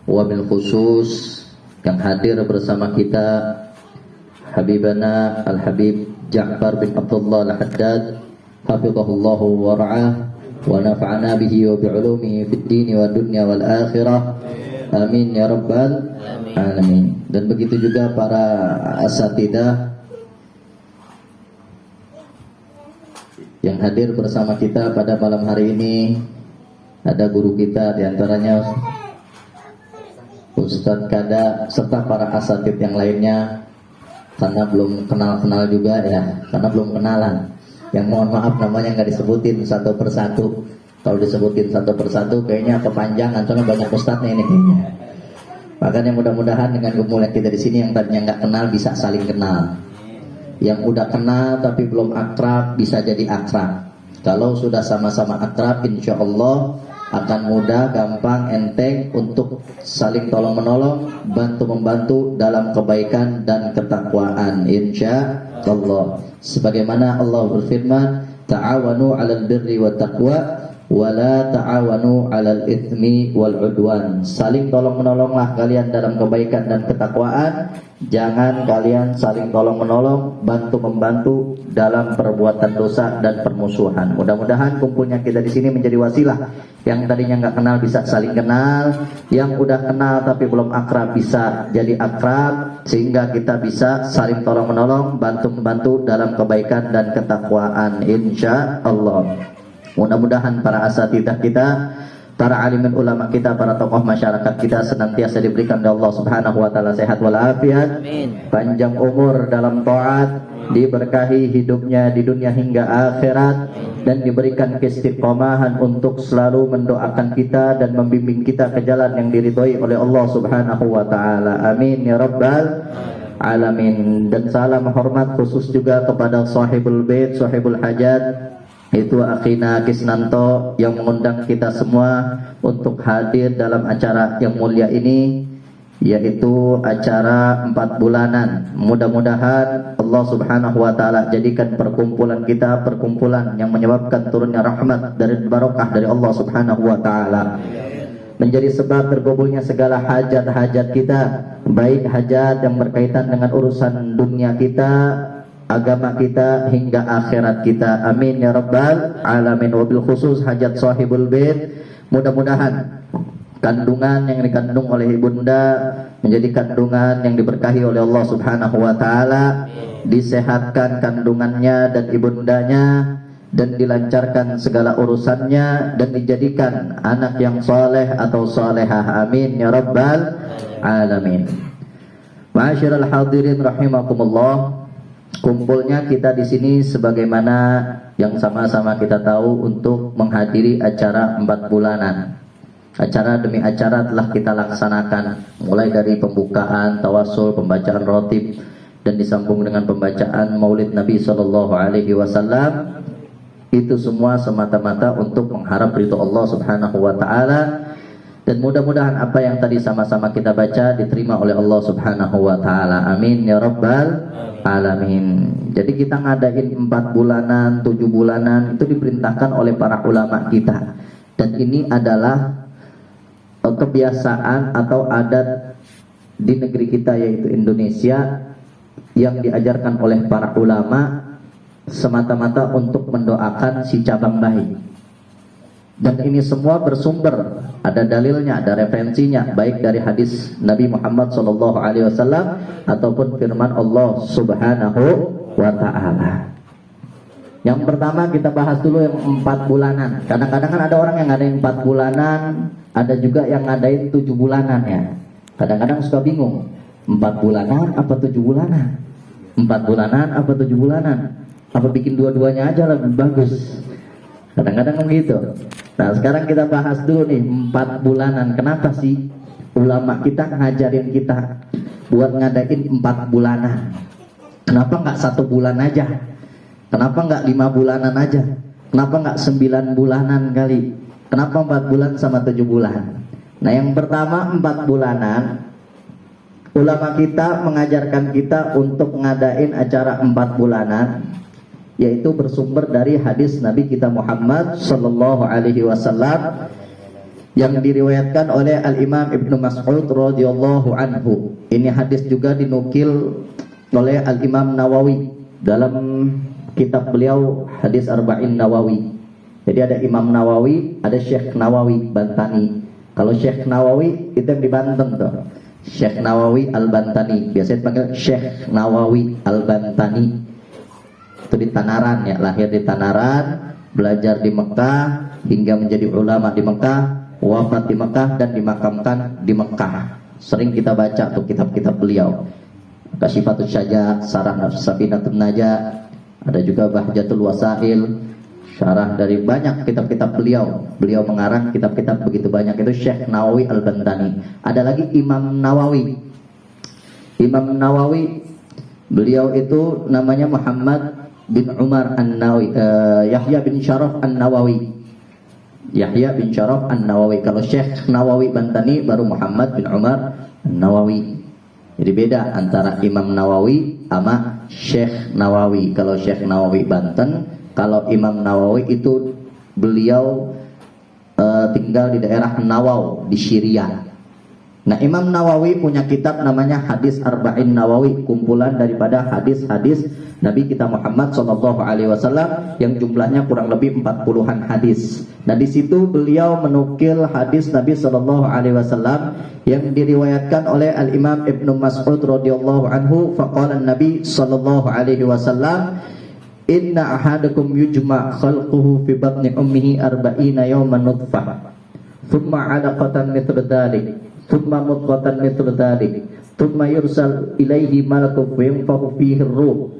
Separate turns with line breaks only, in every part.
wabil khusus yang hadir bersama kita Habibana Al-Habib Ja'far bin Abdullah Al-Haddad hafizahullahu wa ra'ah wa nafa'ana bihi wa bi'ulumihi fid dini wa dunya wal akhirah, amin ya rabbal alamin. Dan begitu juga para asatidah yang hadir bersama kita pada malam hari ini. Ada guru kita diantaranya Ustadz Kada serta para asatid yang lainnya, karena belum kenal juga ya, karena belum kenalan. Yang mohon maaf namanya nggak disebutin satu persatu. Kalau disebutin satu persatu kayaknya kepanjangan, soalnya banyak ustadznya ini kayaknya. Makanya mudah-mudahan dengan kemuliaan kita di sini yang tadinya nggak kenal bisa saling kenal. Yang udah kenal tapi belum akrab bisa jadi akrab. Kalau sudah sama-sama akrab, insya Allah akan mudah, gampang, enteng untuk saling tolong-menolong, bantu-membantu dalam kebaikan dan ketakwaan, insya Allah. Sebagaimana Allah berfirman, ta'awanu 'alal birri wat taqwa wa la ta'awanu 'alal itsmi wal 'udwan. Saling tolong-menolonglah kalian dalam kebaikan dan ketakwaan. Jangan kalian saling tolong-menolong, bantu-membantu dalam perbuatan dosa dan permusuhan. Mudah-mudahan kumpulnya kita di sini menjadi wasilah. Yang tadinya nggak kenal bisa saling kenal, yang udah kenal tapi belum akrab bisa jadi akrab, sehingga kita bisa saling tolong-menolong, bantu-membantu dalam kebaikan dan ketakwaan, insya Allah. Mudah-mudahan para asatidah kita, para alimin ulama kita, para tokoh masyarakat kita senantiasa diberikan oleh Allah Subhanahu wa taala sehat walafiat, panjang umur dalam taat, diberkahi hidupnya di dunia hingga akhirat, dan diberikan keistiqomahan untuk selalu mendoakan kita dan membimbing kita ke jalan yang diridhoi oleh Allah Subhanahu wa taala. Amin ya rabbal alamin. Dan salam hormat khusus juga kepada sahibul bait, sahibul hajat, itu Akhina Kisnanto yang mengundang kita semua untuk hadir dalam acara yang mulia ini, yaitu acara 4 bulanan. Mudah-mudahan Allah Subhanahu wa taala jadikan perkumpulan kita perkumpulan yang menyebabkan turunnya rahmat dari barokah dari Allah Subhanahu wa taala, menjadi sebab terkabulnya segala hajat-hajat kita, baik hajat yang berkaitan dengan urusan dunia kita, agama kita hingga akhirat kita, amin ya rabbal alamin. Wabil khusus hajat sahibul bait, mudah-mudahan kandungan yang dikandung oleh ibunda menjadi kandungan yang diberkahi oleh Allah Subhanahu wa taala, disehatkan kandungannya dan ibundanya, dan dilancarkan segala urusannya, dan dijadikan anak yang soleh atau solehah, amin ya rabbal alamin. Ma'asyiral hadirin rahimakumullah, kumpulnya kita di sini sebagaimana yang sama-sama kita tahu untuk menghadiri acara 4 bulanan. Acara demi acara telah kita laksanakan, mulai dari pembukaan, tawasul, pembacaan rotib, dan disambung dengan pembacaan Maulid Nabi Sallallahu Alaihi Wasallam. Itu semua semata-mata untuk mengharap ridho Allah Subhanahu Wa Taala. Dan mudah-mudahan apa yang tadi sama-sama kita baca diterima oleh Allah Subhanahu wa taala. Amin ya rabbal alamin. Jadi kita ngadain 4 bulanan, 7 bulanan itu diperintahkan oleh para ulama kita. Dan ini adalah kebiasaan atau adat di negeri kita yaitu Indonesia, yang diajarkan oleh para ulama semata-mata untuk mendoakan si cabang bayi. Dan ini semua bersumber, ada dalilnya, ada referensinya, baik dari hadis Nabi Muhammad SAW ataupun firman Allah Subhanahu wa taala. Yang pertama kita bahas dulu yang 4 bulanan. Kadang-kadang kan ada orang yang ngadain 4 bulanan, ada juga yang ngadain 7 bulanan ya. Kadang-kadang suka bingung, 4 bulanan apa 7 bulanan? 4 bulanan apa 7 bulanan? Apa bikin dua-duanya aja lebih bagus? Kadang-kadang begitu. Nah sekarang kita bahas dulu nih 4 bulanan. Kenapa sih ulama kita ngajarin kita buat ngadain 4 bulanan? Kenapa nggak 1 bulan aja? Kenapa nggak 5 bulanan aja? Kenapa nggak 9 bulanan kali? Kenapa 4 bulan sama 7 bulan? Nah yang pertama 4 bulanan, ulama kita mengajarkan kita untuk ngadain acara 4 bulanan, yaitu bersumber dari hadis Nabi kita Muhammad Sallallahu Alaihi Wasallam yang diriwayatkan oleh Al-Imam Ibnu Mas'ud radhiyallahu anhu. Ini hadis juga dinukil oleh Al-Imam Nawawi dalam kitab beliau Hadis Arba'in Nawawi. Jadi ada Imam Nawawi, ada Syekh Nawawi Bantani. Kalau Syekh Nawawi itu yang di Banten tuh, Syekh Nawawi Al-Bantani. Biasanya dipanggil Syekh Nawawi Al-Bantani. Itu di Tanaran ya, lahir di Tanaran, belajar di Mekah hingga menjadi ulama di Mekah, wafat di Mekah dan dimakamkan di Mekah. Sering kita baca tuh kitab-kitab beliau. Kasyifatus Syaja, Sarah Safinatun Najah, ada juga Bahjatul Wasail, syarah dari banyak kitab-kitab beliau. Beliau mengarang kitab-kitab begitu banyak. Itu Syekh Nawawi Al-Bantani. Ada lagi Imam Nawawi. Imam Nawawi, beliau itu namanya Muhammad bin Umar An-Nawawi, Yahya bin Syaraf An-Nawawi. Yahya bin Syaraf An-Nawawi. Kalau Syekh Nawawi Bantani baru Muhammad bin Umar An-Nawawi. Jadi beda antara Imam Nawawi sama Syekh Nawawi. Kalau Syekh Nawawi Banten, kalau Imam Nawawi itu beliau tinggal di daerah Nawau di Syria. Nah, Imam Nawawi punya kitab namanya Hadis Arba'in Nawawi, kumpulan daripada hadis-hadis Nabi kita Muhammad SAW yang jumlahnya kurang lebih 40-an hadis. Nah, di situ beliau menukil hadis Nabi SAW yang diriwayatkan oleh Al-Imam Ibnu Mas'ud radhiyallahu anhu. Faqala Nabi SAW, inna ahadakum yujma' khalquhu fi batni ummihi arba'ina yawman nutfah thumma 'alaqatan mithlu dhalik thumma mudghatan mithlu dhalik thumma yursal ilaihi malakun fayanfakhu fihi ar-ruh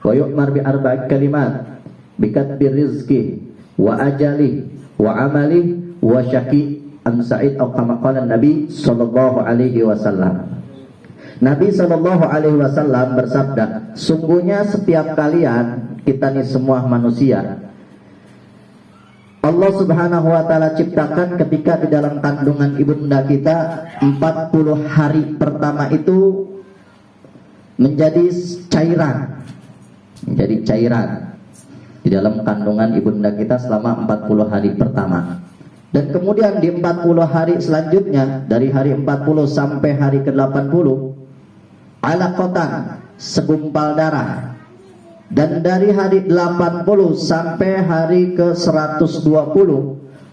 wa yu'mar bi arba'i kalimat bi katbi rizqi wa ajali wa amali wa syaqi an sa'id atau kama qala Nabi sallallahu alaihi wasallam. Nabi sallallahu alaihi wasallam bersabda, sungguhnya setiap kalian, kita nih semua manusia, Allah subhanahu wa ta'ala ciptakan ketika di dalam kandungan ibunda kita 40 hari pertama itu menjadi cairan. Menjadi cairan di dalam kandungan ibunda kita selama 40 hari pertama. Dan kemudian di 40 hari selanjutnya, dari hari 40 sampai hari ke-80, alaqatan, segumpal darah. Dan dari hari 80 sampai hari ke-120,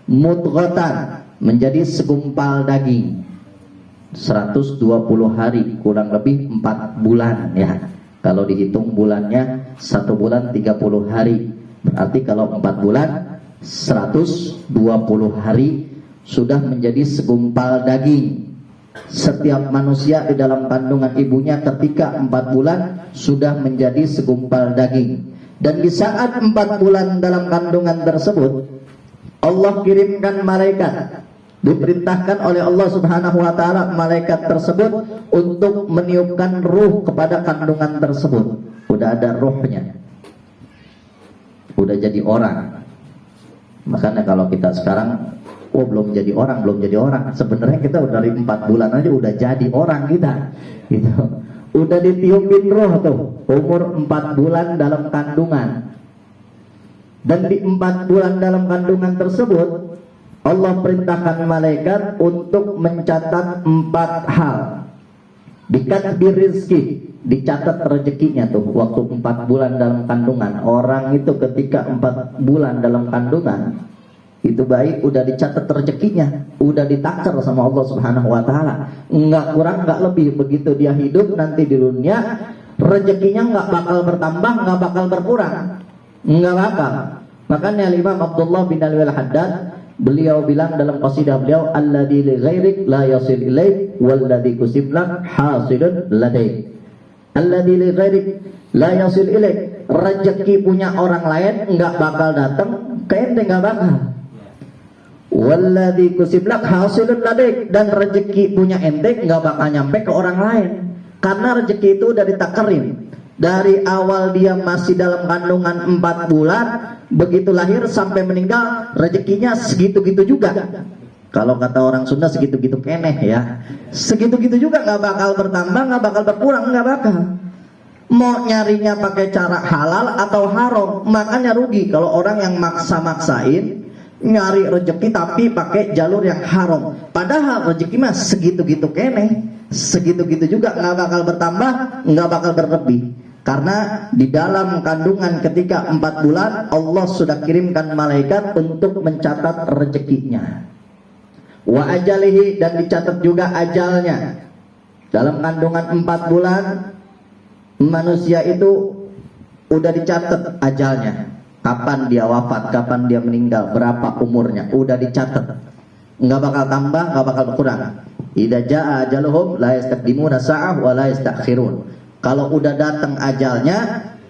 mudghatan, menjadi segumpal daging. 120 hari, kurang lebih 4 bulan ya. Kalau dihitung bulannya, 1 bulan 30 hari. Berarti kalau 4 bulan, 120 hari sudah menjadi segumpal daging. Setiap manusia di dalam kandungan ibunya ketika 4 bulan sudah menjadi segumpal daging. Dan di saat 4 bulan dalam kandungan tersebut, Allah kirimkan malaikat. Diperintahkan oleh Allah subhanahu wa ta'ala malaikat tersebut untuk meniupkan ruh kepada kandungan tersebut. Udah ada ruhnya, udah jadi orang. Makanya kalau kita sekarang, oh belum jadi orang, belum jadi orang. Sebenarnya kita udah dari 4 bulan aja udah jadi orang kita, gitu. Udah ditiupin roh tuh, umur 4 bulan dalam kandungan. Dan di 4 bulan dalam kandungan tersebut, Allah perintahkan malaikat untuk mencatat 4 hal. Dikatbi rizki, dicatat rezekinya tuh. Waktu 4 bulan dalam kandungan, orang itu ketika 4 bulan dalam kandungan, itu baik, udah dicatat rezekinya, udah ditakar sama Allah subhanahu wa ta'ala. Enggak kurang, enggak lebih. Begitu dia hidup nanti di dunia, rezekinya enggak bakal bertambah, enggak bakal berkurang, enggak bakal. Makanya Imam Abdullah bin Al-Haddad, beliau bilang dalam qasidah beliau, alladzi li ghairik la yasil ilaik walladzi kusiblak hasilun ladaik. Alladzi li ghairik la yasil ilaik, rezeki punya orang lain enggak bakal datang ke ente, enggak bakal. Walladzi kusiblak hasilun ladaik, dan rezeki punya ente enggak bakal nyampe ke orang lain. Karena rezeki itu udah ditakerin. Dari awal dia masih dalam kandungan 4 bulan, begitu lahir sampai meninggal, rezekinya segitu-gitu juga. Kalau kata orang Sunda, segitu-gitu keneh ya. Segitu-gitu juga, nggak bakal bertambah, nggak bakal berkurang, nggak bakal. Mau nyarinya pakai cara halal atau haram, makanya rugi kalau orang yang maksa-maksain nyari rezeki tapi pakai jalur yang haram. Padahal rezeki mah segitu-gitu kene, segitu-gitu juga, nggak bakal bertambah, nggak bakal berlebih. Karena di dalam kandungan ketika 4 bulan Allah sudah kirimkan malaikat untuk mencatat rezekinya. Wa ajalihi, dan dicatat juga ajalnya. Dalam kandungan 4 bulan manusia itu udah dicatat ajalnya. Kapan dia wafat, kapan dia meninggal, berapa umurnya, udah dicatat. Nggak bakal tambah, nggak bakal berkurang. Idza jaa ajaluhum la yastaqdimuna sa'ah wa la yastakhirun. Kalau udah datang ajalnya,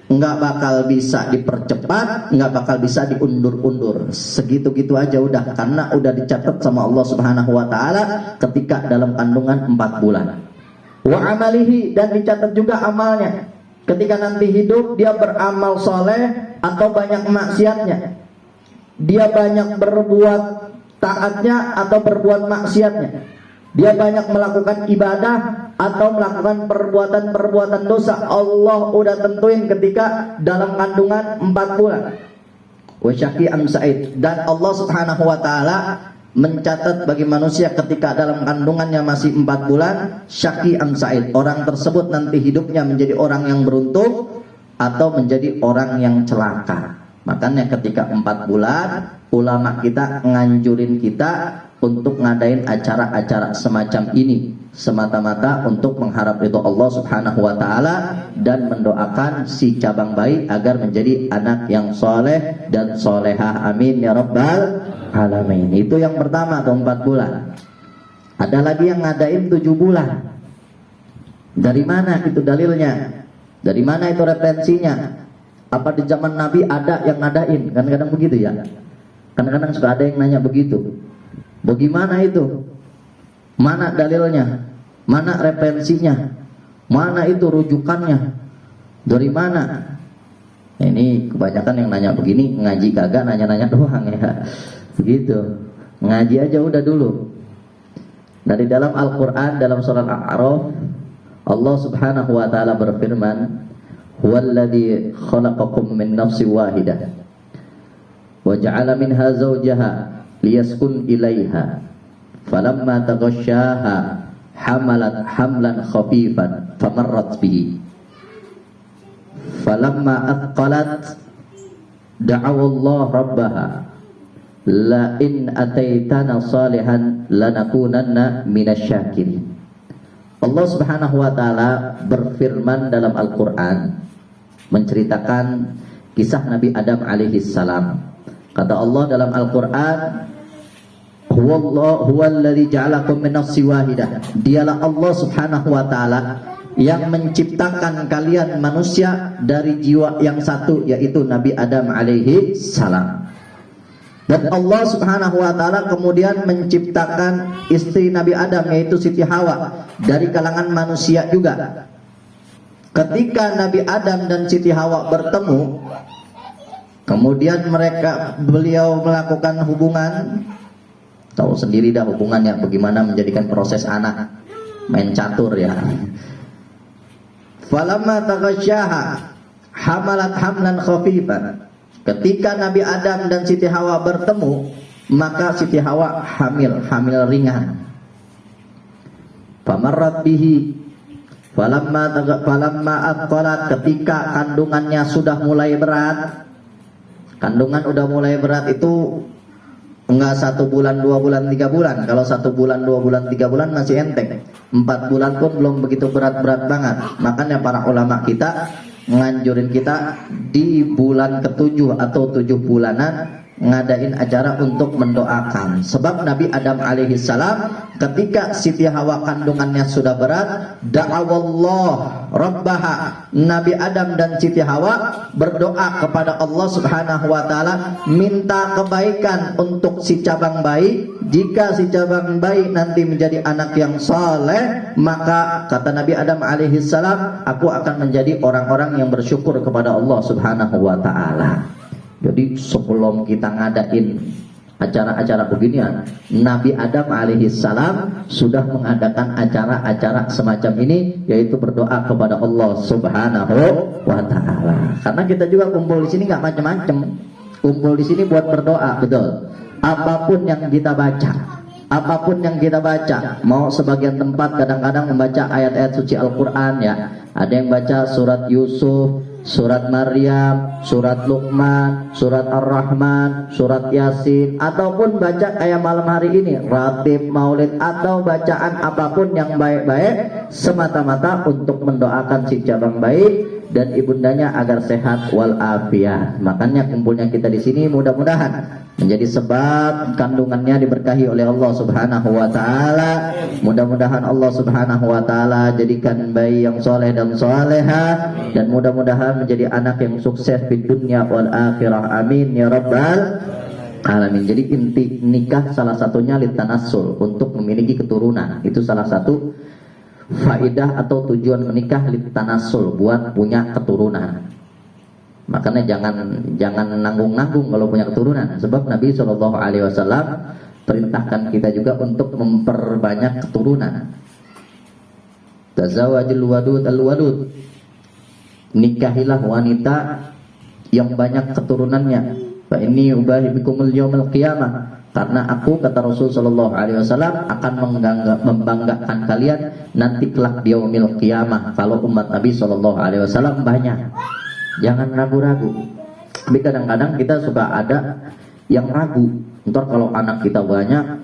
nggak bakal bisa dipercepat, nggak bakal bisa diundur-undur. Segitu-gitu aja udah, karena udah dicatat sama Allah Subhanahu wa taala ketika dalam kandungan 4 bulan. Wa amalihi, dan dicatat juga amalnya. Ketika nanti hidup dia beramal soleh atau banyak maksiatnya, dia banyak berbuat taatnya atau berbuat maksiatnya, dia banyak melakukan ibadah atau melakukan perbuatan-perbuatan dosa. Allah udah tentuin ketika dalam kandungan 4 bulan. Wa syaqi'an sa'id, dan Allah Subhanahu wa taala mencatat bagi manusia ketika dalam kandungannya masih 4 bulan, syaqi'an sa'id, orang tersebut nanti hidupnya menjadi orang yang beruntung atau menjadi orang yang celaka. Makanya ketika 4 bulan ulama kita nganjurin kita untuk ngadain acara-acara semacam ini semata-mata untuk mengharap ridho Allah Subhanahu wa taala dan mendoakan si cabang bayi agar menjadi anak yang soleh dan solehah, amin ya rabbal alamin. Itu yang pertama tuh 4 bulan. Ada lagi yang ngadain 7 bulan. Dari mana itu dalilnya? Dari mana itu referensinya? Apa di zaman Nabi ada yang ngadain? Kadang-kadang begitu ya. Kadang-kadang suka ada yang nanya begitu. Bagaimana itu? Mana dalilnya? Mana referensinya? Mana itu rujukannya? Dari mana? Nah, ini kebanyakan yang nanya begini, ngaji kagak, nanya-nanya doang ya. Begitu. Ngaji aja udah dulu. Dari dalam Al-Quran, dalam surah Al-A'raf, Allah Subhanahu wa ta'ala berfirman, huwallazi khalaqakum min nafsin wahidah wa ja'ala minha zawjaha liyaskun ilaiha falamma taghasyaha hamalat hamlan khafifan famarrat bihi falamma athqalat da'aw Allah rabbaha la in ataitana salihan lanakunanna minasyakirin. Allah Subhanahu wa taala berfirman dalam Al-Qur'an menceritakan kisah Nabi Adam alaihi salam. Kata Allah dalam Al-Qur'an, huwallazi ja'alakum min nafsin wahidah. Dialah Allah Subhanahu wa taala yang menciptakan kalian manusia dari jiwa yang satu, yaitu Nabi Adam alaihi salam. Dan Allah Subhanahu wa taala kemudian menciptakan istri Nabi Adam, yaitu Siti Hawa, dari kalangan manusia juga. Ketika Nabi Adam dan Siti Hawa bertemu, kemudian beliau melakukan hubungan. Tahu sendiri dah hubungannya bagaimana menjadikan proses anak, main catur ya. Falamma taghasyaha hamalat hamlan khafifan. Ketika Nabi Adam dan Siti Hawa bertemu, maka Siti Hawa hamil ringan. Famarrat bihi falamma atqalat, ketika kandungannya sudah mulai berat. Kandungan udah mulai berat itu enggak 1 bulan, 2 bulan, 3 bulan. Kalau 1 bulan, 2 bulan, 3 bulan masih enteng. 4 bulan pun belum begitu berat-berat banget. Makanya para ulama kita nganjurin kita di bulan ke-7 atau 7 bulanan ngadain acara untuk mendoakan. Sebab Nabi Adam alaihi salam ketika Siti Hawa kandungannya sudah berat, da'awallah rabbaha, Nabi Adam dan Siti Hawa berdoa kepada Allah Subhanahu wa taala minta kebaikan untuk si cabang bayi. Jika si cabang bayi nanti menjadi anak yang saleh, maka kata Nabi Adam alaihi salam, aku akan menjadi orang-orang yang bersyukur kepada Allah Subhanahu wa taala. Jadi sebelum kita ngadain acara-acara beginian, Nabi Adam alaihi salam sudah mengadakan acara-acara semacam ini, yaitu berdoa kepada Allah Subhanahu wa taala. Karena kita juga kumpul di sini nggak macam-macam. Kumpul di sini buat berdoa, betul. apapun yang kita baca, apapun yang kita baca, mau sebagian tempat kadang-kadang membaca ayat-ayat suci Al-Quran ya, ada yang baca surat Yusuf, surat Maryam, surat Luqman, surat Ar-Rahman, surat Yasin, ataupun baca kayak malam hari ini ratib, maulid, atau bacaan apapun yang baik-baik semata-mata untuk mendoakan si cabang baik dan ibundanya agar sehat walafiat. Makanya kumpulnya kita di sini mudah-mudahan menjadi sebab kandungannya diberkahi oleh Allah Subhanahu wa taala. Mudah-mudahan Allah Subhanahu wa taala jadikan bayi yang soleh dan soleha, dan mudah-mudahan menjadi anak yang sukses di dunia wal akhirah. Amin ya rabbal alamin. Jadi inti nikah salah satunya litanassul, untuk memiliki keturunan. Itu salah satu faidah atau tujuan menikah, litanassul, buat punya keturunan. Makanya jangan nanggung-nanggung kalau punya keturunan, sebab Nabi SAW perintahkan kita juga untuk memperbanyak keturunan. Tazawwajul wadud al-wadud, nikahilah wanita yang banyak keturunannya. Fa inni ubahi bikumul yaumil qiyamah, karena aku, kata Rasul sallallahu alaihi wasallam, akan membanggakan kalian nanti kelak di yaumil qiyamah kalau umat Nabi sallallahu alaihi wasallam banyak. Jangan ragu-ragu. Tapi kadang-kadang kita suka ada yang ragu, ntar kalau anak kita banyak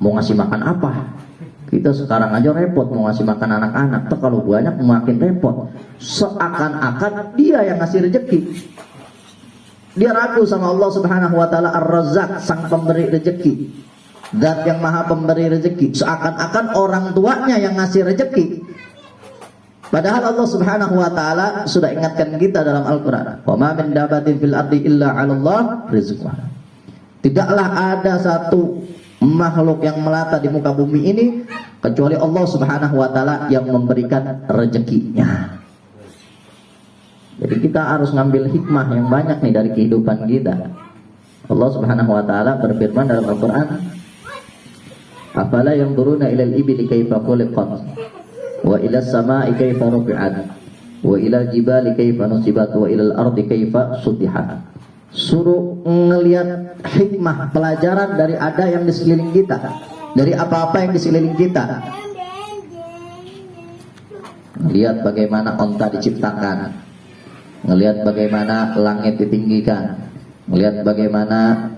mau ngasih makan apa? Kita sekarang aja repot mau ngasih makan anak-anak, ntar kalau banyak makin repot. Seakan-akan dia yang ngasih rezeki. Dia ragu sama Allah Subhanahu wa taala Ar-Razzaq, sang pemberi rezeki, Zat yang maha pemberi rezeki. Seakan-akan orang tuanya yang ngasih rezeki. Padahal Allah Subhanahu wa taala sudah ingatkan kita dalam Al-Qur'an, "Wa ma min dabatin fil ardi illa 'alallah rizquha." Tidaklah ada satu makhluk yang melata di muka bumi ini kecuali Allah Subhanahu wa taala yang memberikan rezekinya. Jadi kita harus ngambil hikmah yang banyak nih dari kehidupan kita. Allah Subhanahu wa taala berfirman dalam Al-Qur'an, "Afala yanzuruna ilal ibili kaifa khuliqat, wa ilas samai kaifa rufi'at, wa ilal jibali kaifa nusibat, wa ilal ardi kaifa sutihat." Suruh ngelihat hikmah, pelajaran dari ada yang di sekeliling kita, dari apa-apa yang di sekeliling kita. Lihat bagaimana onta diciptakan, ngelihat bagaimana langit ditinggikan, ngelihat bagaimana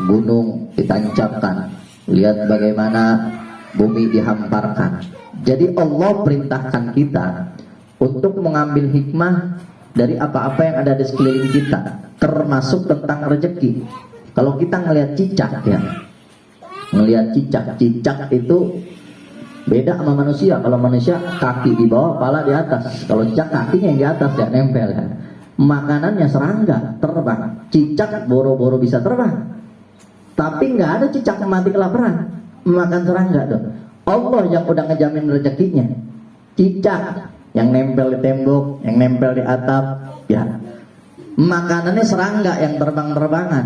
gunung ditancapkan, lihat bagaimana bumi dihamparkan. Jadi Allah perintahkan kita untuk mengambil hikmah dari apa-apa yang ada di sekeliling kita, termasuk tentang rezeki. Kalau kita ngelihat cicak ya, ngelihat cicak itu beda sama manusia. Kalau manusia kaki di bawah, kepala di atas. Kalau cicak kakinya yang di atas ya, nempel ya. Makanannya serangga, terbang. Cicak boro-boro bisa terbang, tapi nggak ada cicak yang mati kelaparan makan serangga tuh. Allah yang udah ngejamin rezekinya. Cicak yang nempel di tembok, yang nempel di atap, ya makanannya serangga yang terbang-terbangan.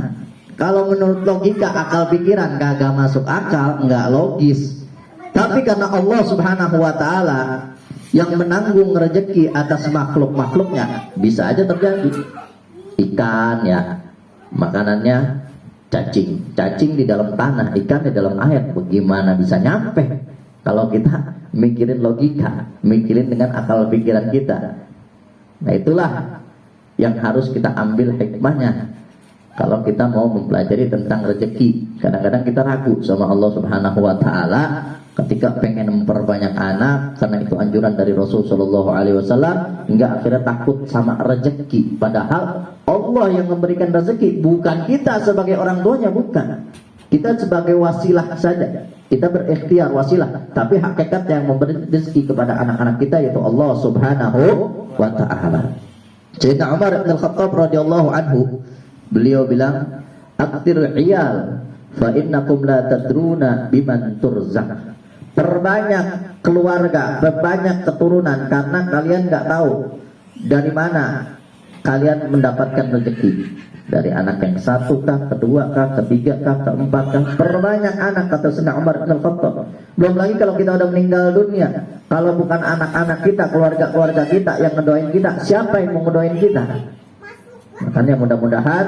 Kalau menurut logika akal pikiran kagak masuk akal, nggak logis. Tapi karena Allah Subhanahu wa taala yang menanggung rezeki atas makhluk-makhluknya, bisa aja terjadi. Ikan ya, makanannya cacing. Cacing di dalam tanah, ikan di dalam air. Bagaimana bisa nyampe? Kalau kita mikirin logika, mikirin dengan akal pikiran kita. Nah itulah yang harus kita ambil hikmahnya. Kalau kita mau mempelajari tentang rezeki, kadang-kadang kita ragu sama Allah Subhanahu wa taala ketika pengen memperbanyak anak, karena itu anjuran dari Rasul sallallahu alaihi wasallam, hingga akhirnya takut sama rezeki. Padahal Allah yang memberikan rezeki, bukan kita sebagai orang tuanya, bukan. Kita sebagai wasilah saja. Kita berikhtiar wasilah, tapi hakikat yang memberi rezeki kepada anak-anak kita yaitu Allah Subhanahu wa taala. Sayyidina Umar bin Khattab radhiyallahu anhu, beliau bilang, "Aktir iyal fa innakum la tadruna biman turzaq." Perbanyak keluarga, perbanyak keturunan, karena kalian nggak tahu dari mana kalian mendapatkan rezeki. Dari anak yang satu kah, kedua kah, ketiga kah, keempat kah. Perbanyak anak, kata Sayyidina Umar bin Khattab. Belum lagi kalau kita udah meninggal dunia, kalau bukan anak-anak kita, keluarga-keluarga kita yang ngedoain kita, siapa yang mau ngedoain kita? Makanya mudah-mudahan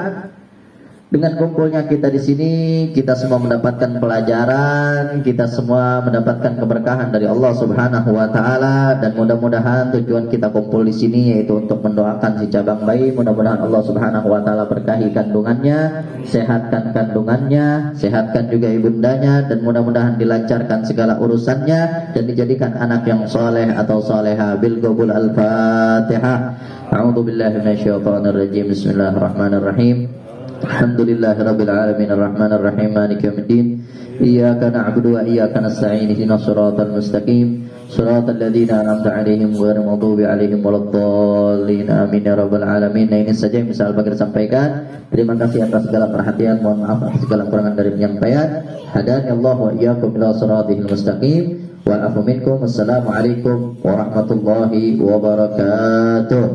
Dengan kumpulnya kita di sini, kita semua mendapatkan pelajaran, kita semua mendapatkan keberkahan dari Allah Subhanahu wa taala, dan mudah-mudahan tujuan kita kumpul di sini yaitu untuk mendoakan si cabang bayi. Mudah-mudahan Allah Subhanahu wa taala berkahi kandungannya, sehatkan kandungannya, sehatkan juga ibundanya, dan mudah-mudahan dilancarkan segala urusannya dan dijadikan anak yang soleh atau soleha. Bil qabul al-Fatihah. A'udzu billahi minasyaitonir rajim. Bismillahirrahmanirrahim. Alhamdulillahirabbil alamin arrahmanir rahim maliki yaumiddin iyyaka na'budu wa iyyaka nasta'in ihdinas siratal mustaqim siratal ladzina an'amta 'alaihim ghairil maghdubi 'alaihim waladdallin amin ya rabbal alamin. Nah, ini saja yang bisa Al-Bagir sampaikan. Terima kasih atas segala perhatian, mohon maaf atas segala kekurangan dari penyampaian. Hadani Allah wa iyyakum ila siratal mustaqim wal afu minkum. Wassalamualaikum warahmatullahi wabarakatuh.